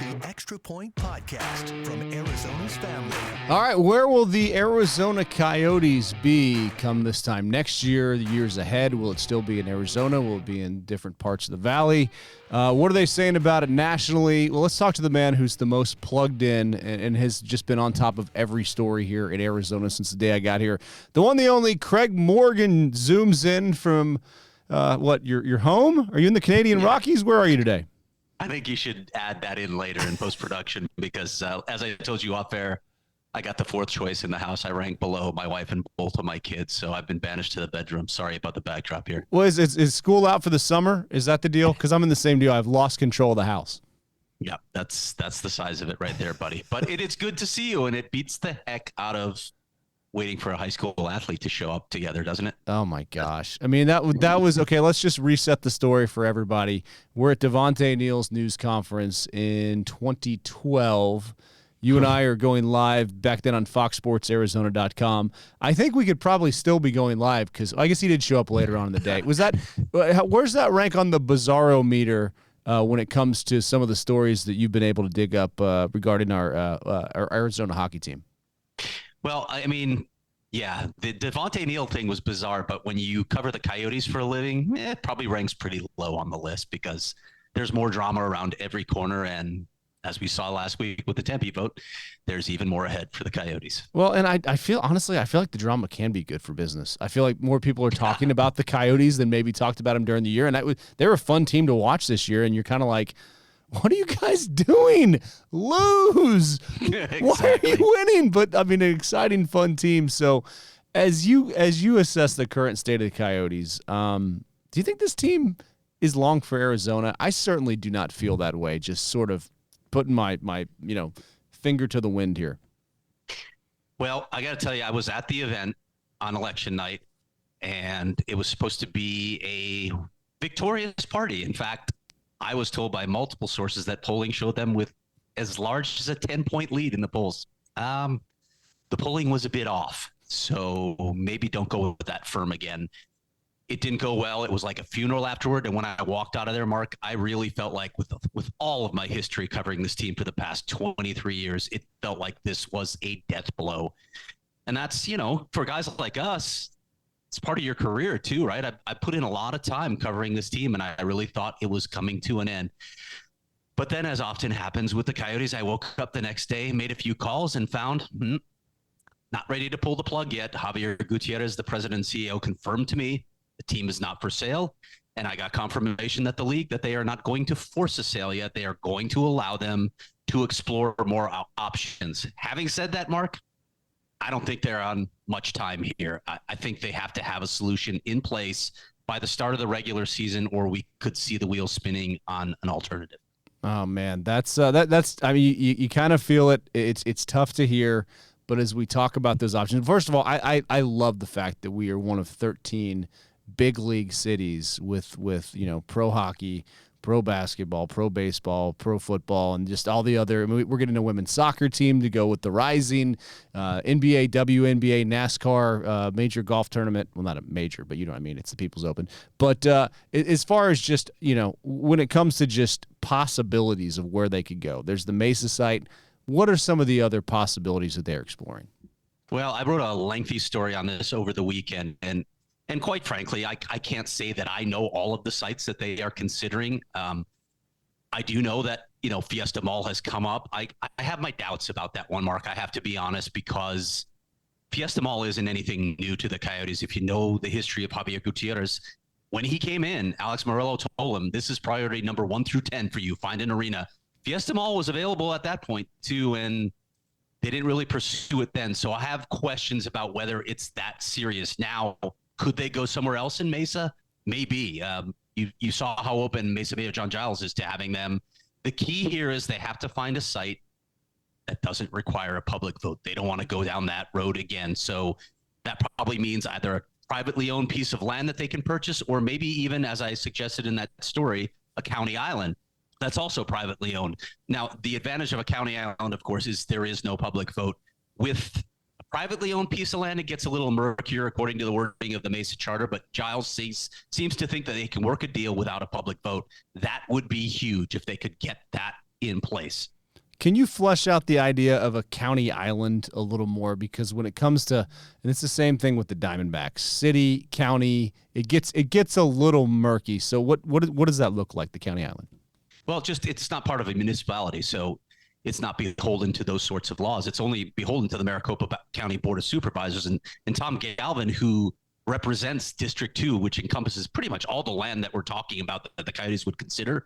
The Extra Point Podcast from Arizona's family. All right, where will the Arizona Coyotes be come this time next year, the years ahead? Will it still be in Arizona? Will it be in different parts of the valley? What are they saying about it nationally? Well, let's talk to the man who's the most plugged in and has just been on top of every story here in Arizona since the day I got here. The one, the only, Craig Morgan zooms in from, your home? Are you in the Canadian Rockies? Where are you today? I think you should add that in later in post-production because as I told you off air, I got the fourth choice in the house. I rank below my wife and both of my kids, so I've been banished to the bedroom. Sorry about the backdrop here. Well, is school out for the summer? Is that the deal? Because I'm in the same deal. I've lost control of the house. Yeah, that's the size of it right there, buddy. But it is good to see you, and it beats the heck out of waiting for a high school athlete to show up together, doesn't it? Oh my gosh. I mean, that was okay. Let's just reset the story for everybody. We're at Devontae Neal's news conference in 2012. You and I are going live back then on FoxSportsArizona.com. I think we could probably still be going live because I guess he did show up later on in the day. Where's that rank on the Bizarro meter when it comes to some of the stories that you've been able to dig up regarding our Arizona hockey team? Well, I mean, yeah, the Devontae Neal thing was bizarre, but when you cover the Coyotes for a living, it probably ranks pretty low on the list because there's more drama around every corner. And as we saw last week with the Tempe vote, there's even more ahead for the Coyotes. Well, and I feel like the drama can be good for business. I feel like more people are talking about the Coyotes than maybe talked about them during the year. And they're a fun team to watch this year. And you're kind of like, what are you guys doing? Lose. Exactly. Why are you winning? But I mean, an exciting, fun team. So as you assess the current state of the Coyotes, do you think this team is long for Arizona? I certainly do not feel that way. Just sort of putting my finger to the wind here. Well, I got to tell you, I was at the event on election night, and it was supposed to be a victorious party. In fact, I was told by multiple sources that polling showed them with as large as a 10-point lead in the polls. The polling was a bit off, so maybe don't go with that firm again. It didn't go well. It was like a funeral afterward, and when I walked out of there, Mark, I really felt like with all of my history covering this team for the past 23 years, it felt like this was a death blow. And that's, for guys like us, it's part of your career too, right? I put in a lot of time covering this team, and I really thought it was coming to an end. But then, as often happens with the Coyotes, I woke up the next day, made a few calls, and found not ready to pull the plug yet. Javier Gutierrez, the president and CEO, confirmed to me the team is not for sale, and I got confirmation that that they are not going to force a sale yet. They are going to allow them to explore more options. Having said that, Mark, I don't think they're on much time here. I think they have to have a solution in place by the start of the regular season, or we could see the wheels spinning on an alternative. Oh man, that's I mean, you kind of feel it. It's tough to hear, but as we talk about those options, first of all, I love the fact that we are one of 13 big league cities with pro hockey, pro basketball, pro baseball, pro football, and just all the other. I mean, we're getting a women's soccer team to go with the Rising, NBA, WNBA, NASCAR, major golf tournament. Well, not a major, but you know what I mean. It's the People's Open. But as far as just, when it comes to just possibilities of where they could go, there's the Mesa site. What are some of the other possibilities that they're exploring? Well, I wrote a lengthy story on this over the weekend, and quite frankly, I can't say that I know all of the sites that they are considering. I do know that, Fiesta Mall has come up. I have my doubts about that one, Mark. I have to be honest, because Fiesta Mall isn't anything new to the Coyotes. If you know the history of Javier Gutierrez, when he came in, Alex Morello told him, this is priority number 1 through 10 for you. Find an arena. Fiesta Mall was available at that point too, and they didn't really pursue it then. So I have questions about whether it's that serious now. Could they go somewhere else in Mesa? Maybe. You saw how open Mesa Mayor John Giles is to having them. The key here is they have to find a site that doesn't require a public vote. They don't want to go down that road again. So that probably means either a privately owned piece of land that they can purchase, or maybe even, as I suggested in that story, a county island that's also privately owned. Now, the advantage of a county island, of course, is there is no public vote. With privately owned piece of land, it gets a little murkier according to the wording of the Mesa Charter, but Giles seems to think that they can work a deal without a public vote. That would be huge if they could get that in place. Can you flesh out the idea of a county island a little more? Because when it comes to, and it's the same thing with the Diamondbacks, city, county, it gets a little murky. So what does that look like, the county island? Well, it's not part of a municipality, so it's not beholden to those sorts of laws. It's only beholden to the Maricopa County Board of Supervisors. And Tom Galvin, who represents District 2, which encompasses pretty much all the land that we're talking about that the Coyotes would consider.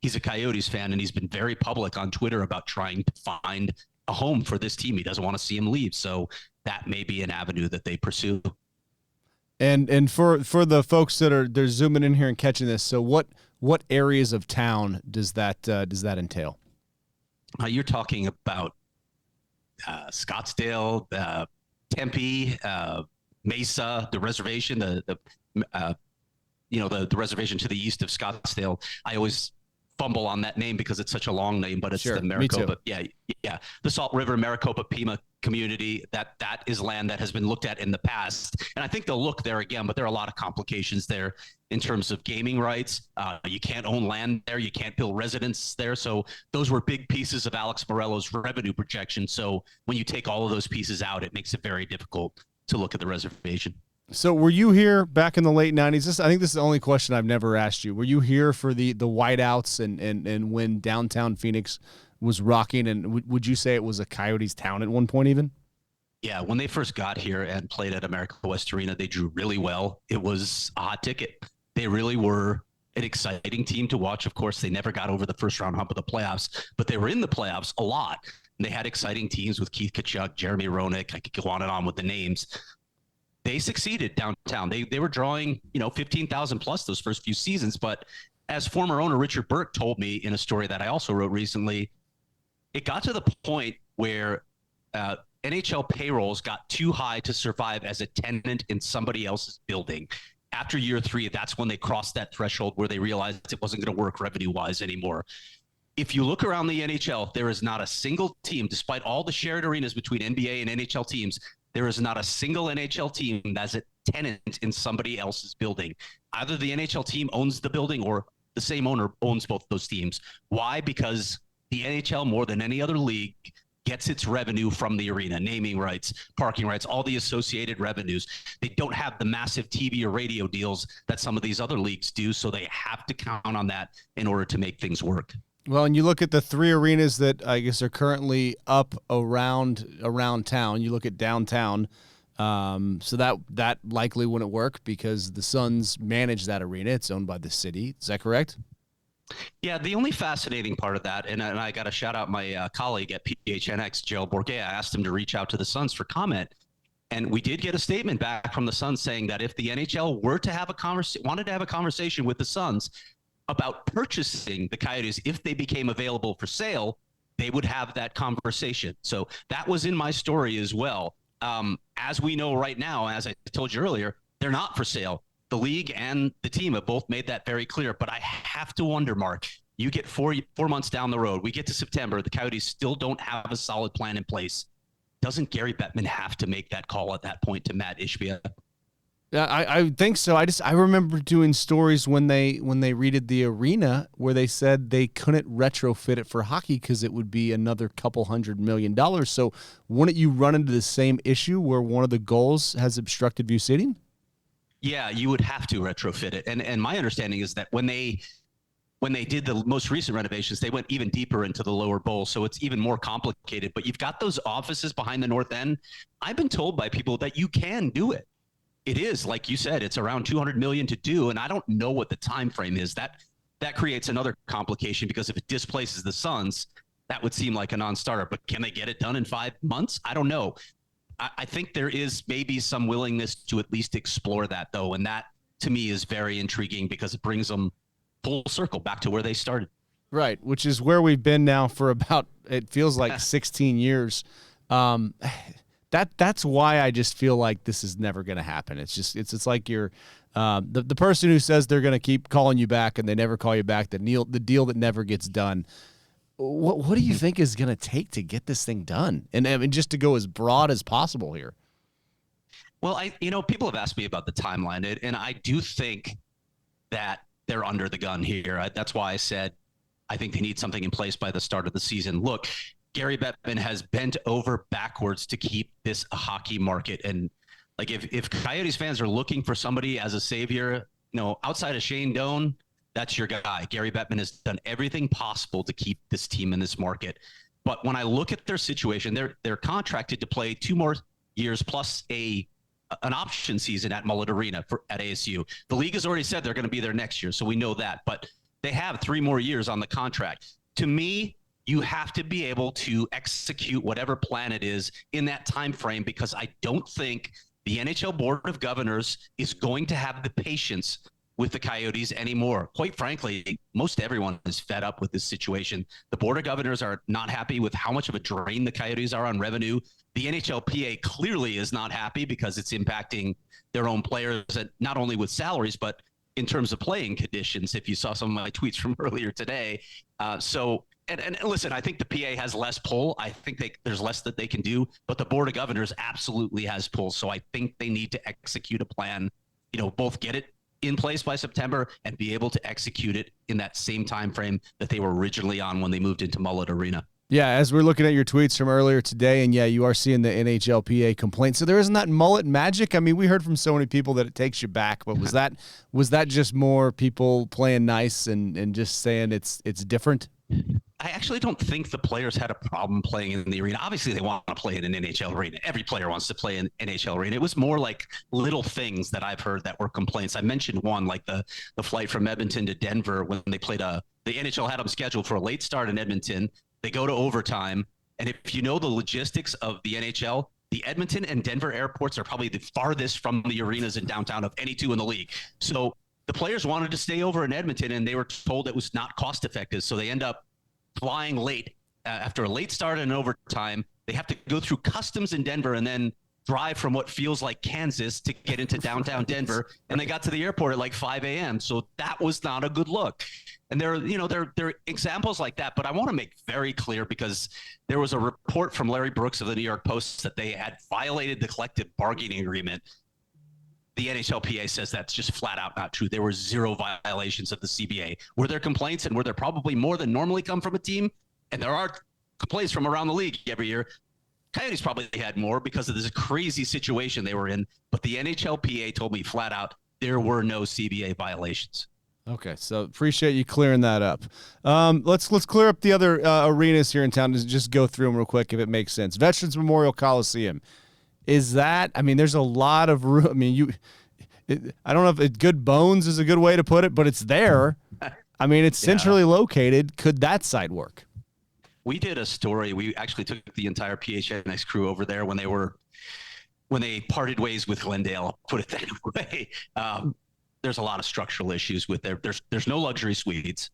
He's a Coyotes fan, and he's been very public on Twitter about trying to find a home for this team. He doesn't want to see him leave. So that may be an avenue that they pursue. And for the folks that they're zooming in here and catching this, so what areas of town does that entail? You're talking about Scottsdale, Tempe, Mesa, the reservation, the reservation to the east of Scottsdale. I always fumble on that name because it's such a long name, but it's the Maricopa. Yeah. The Salt River, Maricopa, Pima community. That is land that has been looked at in the past. And I think they'll look there again, but there are a lot of complications there in terms of gaming rights. You can't own land there. You can't build residences there. So those were big pieces of Alex Morello's revenue projection. So when you take all of those pieces out, it makes it very difficult to look at the reservation. So were you here back in the late 90s? I think this is the only question I've never asked you. Were you here for the whiteouts and when downtown Phoenix was rocking? And would you say it was a Coyotes town at one point even? Yeah, when they first got here and played at America West Arena, they drew really well. It was a hot ticket. They really were an exciting team to watch. Of course, they never got over the first round hump of the playoffs, but they were in the playoffs a lot. And they had exciting teams with Keith Tkachuk, Jeremy Roenick. I could go on and on with the names. They succeeded downtown. They were drawing, 15,000 plus those first few seasons. But as former owner Richard Burke told me in a story that I also wrote recently, it got to the point where NHL payrolls got too high to survive as a tenant in somebody else's building. After year 3, that's when they crossed that threshold where they realized it wasn't going to work revenue-wise anymore. If you look around the NHL, there is not a single team, despite all the shared arenas between NBA and NHL teams, there is not a single NHL team that's a tenant in somebody else's building. Either the NHL team owns the building or the same owner owns both those teams. Why? Because the NHL, more than any other league, gets its revenue from the arena, naming rights, parking rights, all the associated revenues. They don't have the massive TV or radio deals that some of these other leagues do, so they have to count on that in order to make things work. Well, and you look at the 3 arenas that I guess are currently up around town. You look at downtown, so that likely wouldn't work because the Suns manage that arena. It's owned by the city. Is that correct? Yeah, the only fascinating part of that, and I got to shout out my colleague at PHNX, Gerald Bourget. I asked him to reach out to the Suns for comment, and we did get a statement back from the Suns saying that if the NHL were to have wanted to have a conversation with the Suns about purchasing the Coyotes, if they became available for sale, they would have that conversation. So that was in my story as well. As we know right now, as I told you earlier, they're not for sale. The league and the team have both made that very clear. But I have to wonder, Mark, you get 4 months down the road, we get to September, the Coyotes still don't have a solid plan in place. Doesn't Gary Bettman have to make that call at that point to Matt Ishbia? Yeah, I think so. I remember doing stories when they redid the arena where they said they couldn't retrofit it for hockey because it would be another couple $100 million. So wouldn't you run into the same issue where one of the goals has obstructed view seating? Yeah, you would have to retrofit it. And my understanding is that when they did the most recent renovations, they went even deeper into the lower bowl. So it's even more complicated. But you've got those offices behind the north end. I've been told by people that you can do it. It is, like you said, it's around $200 million to do, and I don't know what the time frame is. That creates another complication because if it displaces the Suns, that would seem like a non-starter. But can they get it done in 5 months? I don't know. I think there is maybe some willingness to at least explore that, though, and that to me is very intriguing because it brings them full circle back to where they started. Right, which is where we've been now for about, it feels like 16 years. That's why I just feel like this is never going to happen. It's like you're the person who says they're going to keep calling you back and they never call you back. The deal that never gets done. What do you think is going to take to get this thing done? And I mean, just to go as broad as possible here. Well, people have asked me about the timeline, and I do think that they're under the gun here. That's why I said I think they need something in place by the start of the season. Look, Gary Bettman has bent over backwards to keep this a hockey market. And like, if Coyotes fans are looking for somebody as a savior, outside of Shane Doan, that's your guy. Gary Bettman has done everything possible to keep this team in this market. But when I look at their situation, they're contracted to play 2 more years plus an option season at Mullet Arena at ASU. The league has already said they're going to be there next year, so we know that. But they have 3 more years on the contract. To me, you have to be able to execute whatever plan it is in that time frame, because I don't think the NHL Board of Governors is going to have the patience with the Coyotes anymore. Quite frankly, most everyone is fed up with this situation. The Board of Governors are not happy with how much of a drain the Coyotes are on revenue. The NHLPA clearly is not happy because it's impacting their own players, not only with salaries, but in terms of playing conditions, if you saw some of my tweets from earlier today. And listen, I think the PA has less pull. I think there's less that they can do, but the Board of Governors absolutely has pull. So I think they need to execute a plan, both get it in place by September and be able to execute it in that same time frame that they were originally on when they moved into Mullet Arena. Yeah, as we're looking at your tweets from earlier today, and yeah, you are seeing the NHLPA complaint. So there isn't that mullet magic. I mean, we heard from so many people that it takes you back, but was that just more people playing nice and just saying it's different? I actually don't think the players had a problem playing in the arena. Obviously, they want to play in an NHL arena. Every player wants to play in an NHL arena. It was more like little things that I've heard that were complaints. I mentioned one, like the flight from Edmonton to Denver when they played the NHL had them scheduled for a late start in Edmonton. They go to overtime. And if you know the logistics of the NHL, the Edmonton and Denver airports are probably the farthest from the arenas in downtown of any 2 in the league. So the players wanted to stay over in Edmonton, and they were told it was not cost effective. So they end up flying late after a late start and overtime. They have to go through customs in Denver and then drive from what feels like Kansas to get into downtown Denver. And they got to the airport at like 5 a.m. So that was not a good look. And there are examples like that. But I want to make very clear, because there was a report from Larry Brooks of the New York Post that they had violated the collective bargaining agreement. The NHLPA says that's just flat out not true. There were 0 violations of the CBA. Were there complaints, and were there probably more than normally come from a team? And there are complaints from around the league every year. Coyotes probably had more because of this crazy situation they were in. But the NHLPA told me flat out there were no CBA violations. Okay, so appreciate you clearing that up. Let's clear up the other arenas here in town and just go through them real quick if it makes sense. Veterans Memorial Coliseum. Is that, I mean, there's a lot of room. I mean, I don't know if good bones is a good way to put it, but it's there. I mean, it's centrally located. Could that side work? We did a story. We actually took the entire PHNX crew over there when they parted ways with Glendale. I'll put it that way. There's a lot of structural issues with there. There's no luxury suites.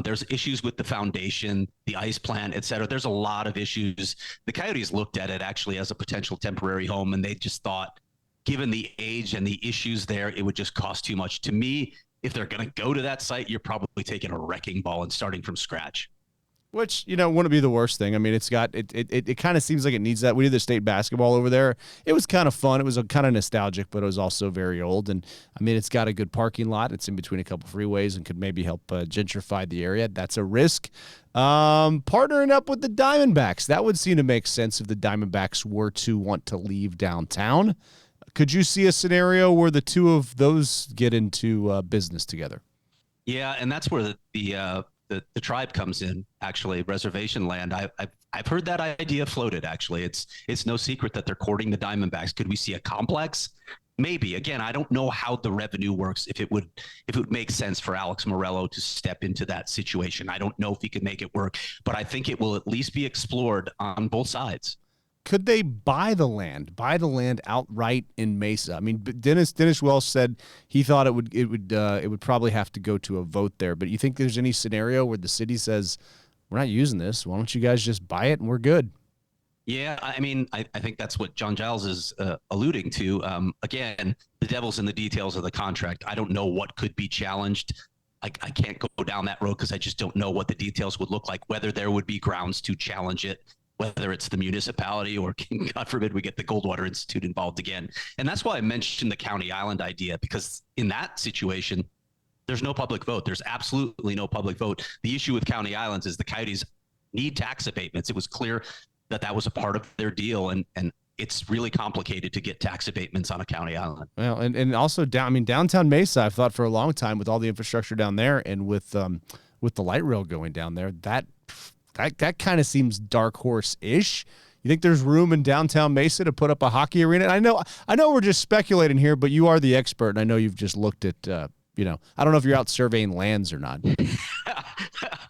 There's issues with the foundation, the ice plant, et cetera. There's a lot of issues. The Coyotes looked at it actually as a potential temporary home, and they just thought, given the age and the issues there, it would just cost too much. To me, if they're going to go to that site, you're probably taking a wrecking ball and starting from scratch. Which, wouldn't be the worst thing. I mean, it kind of seems like it needs that. We did the state basketball over there. It was kind of fun. It was kind of nostalgic, but it was also very old. And, I mean, it's got a good parking lot. It's in between a couple freeways and could maybe help gentrify the area. That's a risk. Partnering up with the Diamondbacks. That would seem to make sense if the Diamondbacks were to want to leave downtown. Could you see a scenario where the two of those get into business together? Yeah, and that's where the tribe comes in, actually, reservation land. I've heard that idea floated, actually. It's no secret that they're courting the Diamondbacks. Could we see a complex? Maybe. Again, I don't know how the revenue works, if it would make sense for Alex Morello to step into that situation. I don't know if he could make it work, but I think it will at least be explored on both sides. Could they buy the land outright in Mesa? I mean, Dennis Welsh said he thought it would probably have to go to a vote there. But you think there's any scenario where the city says, we're not using this, why don't you guys just buy it and we're good? Yeah, I mean, I think that's what John Giles is alluding to. Again, the devil's in the details of the contract. I don't know what could be challenged. I can't go down that road because I just don't know what the details would look like, whether there would be grounds to challenge it, whether it's the municipality or, God forbid, we get the Goldwater Institute involved again. And that's why I mentioned the County Island idea, because in that situation, There's no public vote. There's absolutely no public vote. The issue with County Islands is the Coyotes need tax abatements. It was clear that that was a part of their deal, and it's really complicated to get tax abatements on a county island. Well, and also downtown Mesa, I've thought for a long time with all the infrastructure down there and with the light rail going down there, that kind of seems dark horse-ish. You think there's room in downtown Mesa to put up a hockey arena? And I know we're just speculating here, but you are the expert, and I know you've just looked at I don't know if you're out surveying lands or not.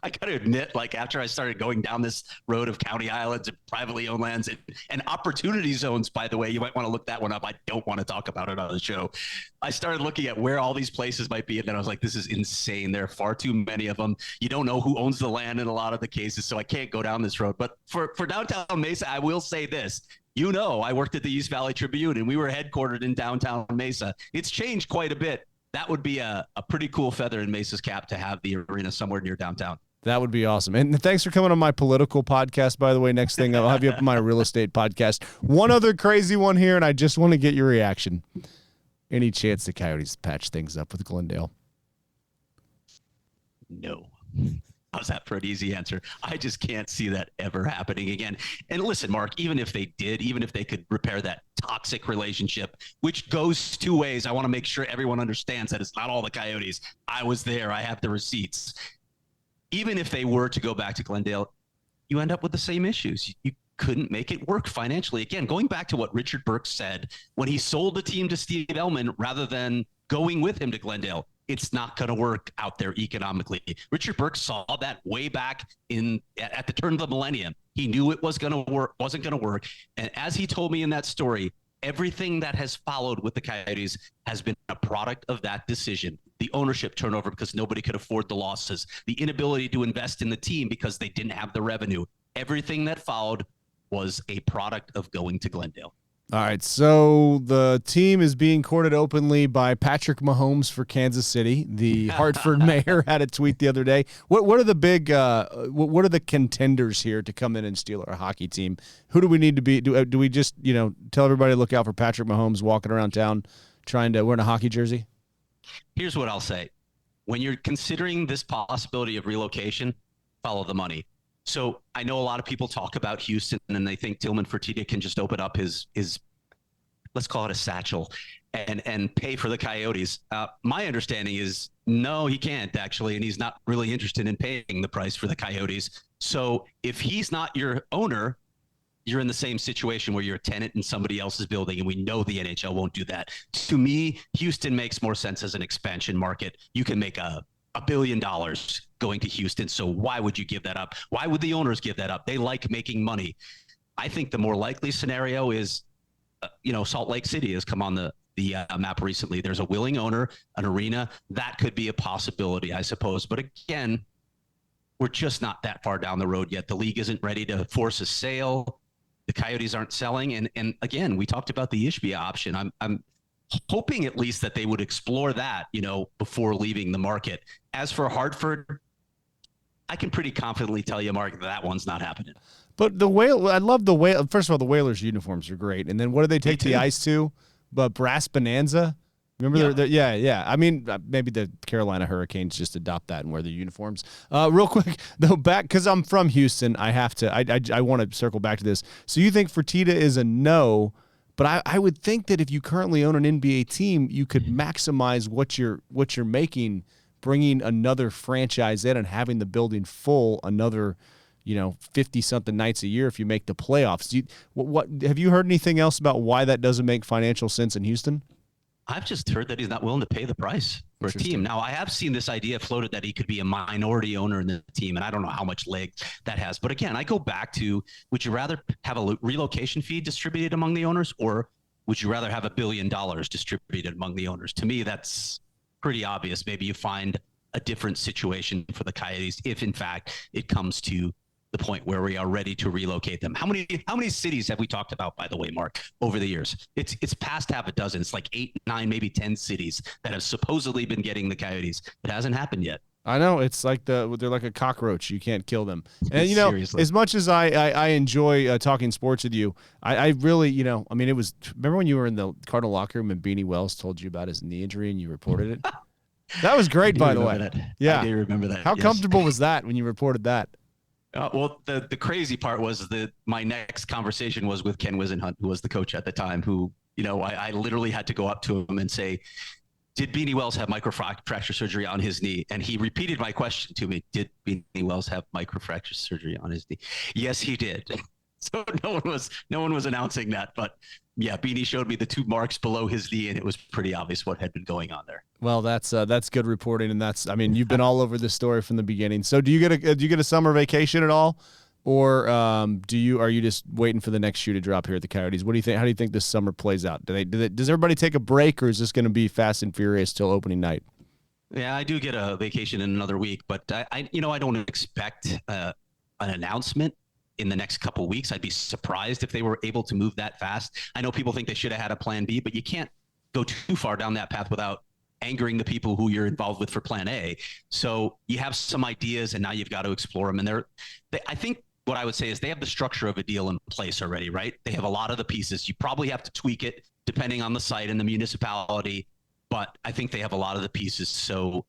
I got to admit, like after I started going down this road of county islands and privately owned lands and opportunity zones, by the way, you might want to look that one up. I don't want to talk about it on the show. I started looking at where all these places might be. And then I was like, this is insane. There are far too many of them. You don't know who owns the land in a lot of the cases. So I can't go down this road. But for downtown Mesa, I will say this. I worked at the East Valley Tribune and we were headquartered in downtown Mesa. It's changed quite a bit. That would be a pretty cool feather in Mesa's cap to have the arena somewhere near downtown. That would be awesome. And thanks for coming on my political podcast, by the way. Next thing, I'll have you up on my real estate podcast. One other crazy one here, and I just want to get your reaction. Any chance the Coyotes patch things up with Glendale? No. How's that for an easy answer? I just can't see that ever happening again. And listen, Mark, even if they did, even if they could repair that toxic relationship, which goes two ways, I want to make sure everyone understands that it's not all the Coyotes. I was there. I have the receipts. Even if they were to go back to Glendale, you end up with the same issues. You couldn't make it work financially. Again, going back to what Richard Burke said when he sold the team to Steve Ellman rather than going with him to Glendale, it's not going to work out there economically. Richard Burke saw that way back at the turn of the millennium. He knew it wasn't going to work. And as he told me in that story, everything that has followed with the Coyotes has been a product of that decision. The ownership turnover because nobody could afford the losses, the inability to invest in the team because they didn't have the revenue. Everything that followed was a product of going to Glendale. All right, so the team is being courted openly by Patrick Mahomes for Kansas City. The Hartford mayor had a tweet the other day. What are the big what are the contenders here to come in and steal our hockey team? Who do we need to be? Do we just tell everybody to look out for Patrick Mahomes walking around town trying to wear a hockey jersey? Here's what I'll say: when you're considering this possibility of relocation, follow the money. So I know a lot of people talk about Houston and they think Tillman Fertitta can just open up his let's call it a satchel and pay for the Coyotes. My understanding is no, he can't actually, and he's not really interested in paying the price for the Coyotes. So if he's not your owner, you're in the same situation where you're a tenant in somebody else's building, and we know the NHL won't do that. To me, Houston makes more sense as an expansion market. You can make $1 billion going to Houston. So why would you give that up? Why would the owners give that up? They like making money. I think the more likely scenario is, Salt Lake City has come on the map recently. There's a willing owner, an arena. That could be a possibility, I suppose. But again, we're just not that far down the road yet. The league isn't ready to force a sale. The Coyotes aren't selling. And again, we talked about the Ishbia option. I'm hoping at least that they would explore that, before leaving the market. As for Hartford, I can pretty confidently tell you, Mark, that one's not happening. But I love the Whale. First of all, the Whalers uniforms are great. And then what do they take the ice to? But Brass Bonanza? Remember? Yeah. I mean, maybe the Carolina Hurricanes just adopt that and wear their uniforms. Real quick, though, back because I'm from Houston, I have to. I want to circle back to this. So you think Fertitta is a no? But I would think that if you currently own an NBA team, you could maximize what you're making, bringing another franchise in and having the building full another 50-something nights a year if you make the playoffs. What have you heard anything else about why that doesn't make financial sense in Houston? I've just heard that he's not willing to pay the price for a team. Now, I have seen this idea floated that he could be a minority owner in the team, and I don't know how much leg that has. But again, I go back to, would you rather have a relocation fee distributed among the owners, or would you rather have $1 billion distributed among the owners? To me, that's pretty obvious. Maybe you find a different situation for the Coyotes if, in fact, it comes to the point where we are ready to relocate them. How many cities have we talked about, by the way, Mark, over the years? It's past half a dozen. It's like 8, 9, maybe 10 cities that have supposedly been getting the Coyotes. It hasn't happened yet. I know. It's like they're like a cockroach. You can't kill them. And Seriously. As much as I enjoy talking sports with you, I really, it was, remember when you were in the Cardinal locker room and Beanie Wells told you about his knee injury and you reported it? That was great, by the way. That. Yeah. I do remember that. How comfortable was that when you reported that? Well, the crazy part was that my next conversation was with Ken Wisenhunt, who was the coach at the time, who, I literally had to go up to him and say, did Beanie Wells have microfracture surgery on his knee? And he repeated my question to me. Did Beanie Wells have microfracture surgery on his knee? Yes, he did. So no one was announcing that, but yeah, Beanie showed me the 2 marks below his knee, and it was pretty obvious what had been going on there. Well, that's good reporting, and you've been all over this story from the beginning. So do you get a summer vacation at all, or are you just waiting for the next shoe to drop here at the Coyotes? What do you think? How do you think this summer plays out? Does everybody take a break, or is this going to be fast and furious till opening night? Yeah, I do get a vacation in another week, but I don't expect an announcement in the next couple of weeks. I'd be surprised if they were able to move that fast. I know people think they should have had a plan B, but you can't go too far down that path without angering the people who you're involved with for plan A. So you have some ideas, and now you've got to explore them. And I think what I would say is they have the structure of a deal in place already, right? They have a lot of the pieces. You probably have to tweak it depending on the site and the municipality, but I think they have a lot of the pieces. So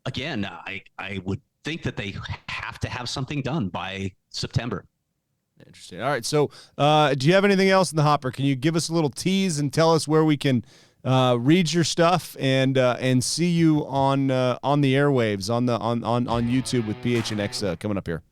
again, I would think that they have to have something done by September. Interesting. All right. So do you have anything else in the hopper? Can you give us a little tease and tell us where we can read your stuff and see you on the airwaves on YouTube with PHNX coming up here?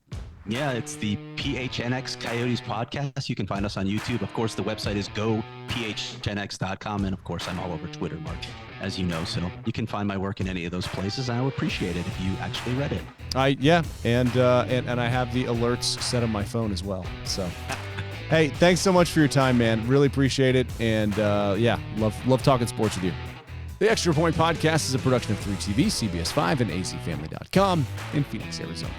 Yeah, it's the PHNX Coyotes podcast. You can find us on YouTube. Of course, the website is gophnx.com. And of course, I'm all over Twitter, Mark, as you know. So you can find my work in any of those places. And I would appreciate it if you actually read it. And I have the alerts set on my phone as well. So, hey, thanks so much for your time, man. Really appreciate it. And love talking sports with you. The Extra Point Podcast is a production of 3TV, CBS5, and azfamily.com in Phoenix, Arizona.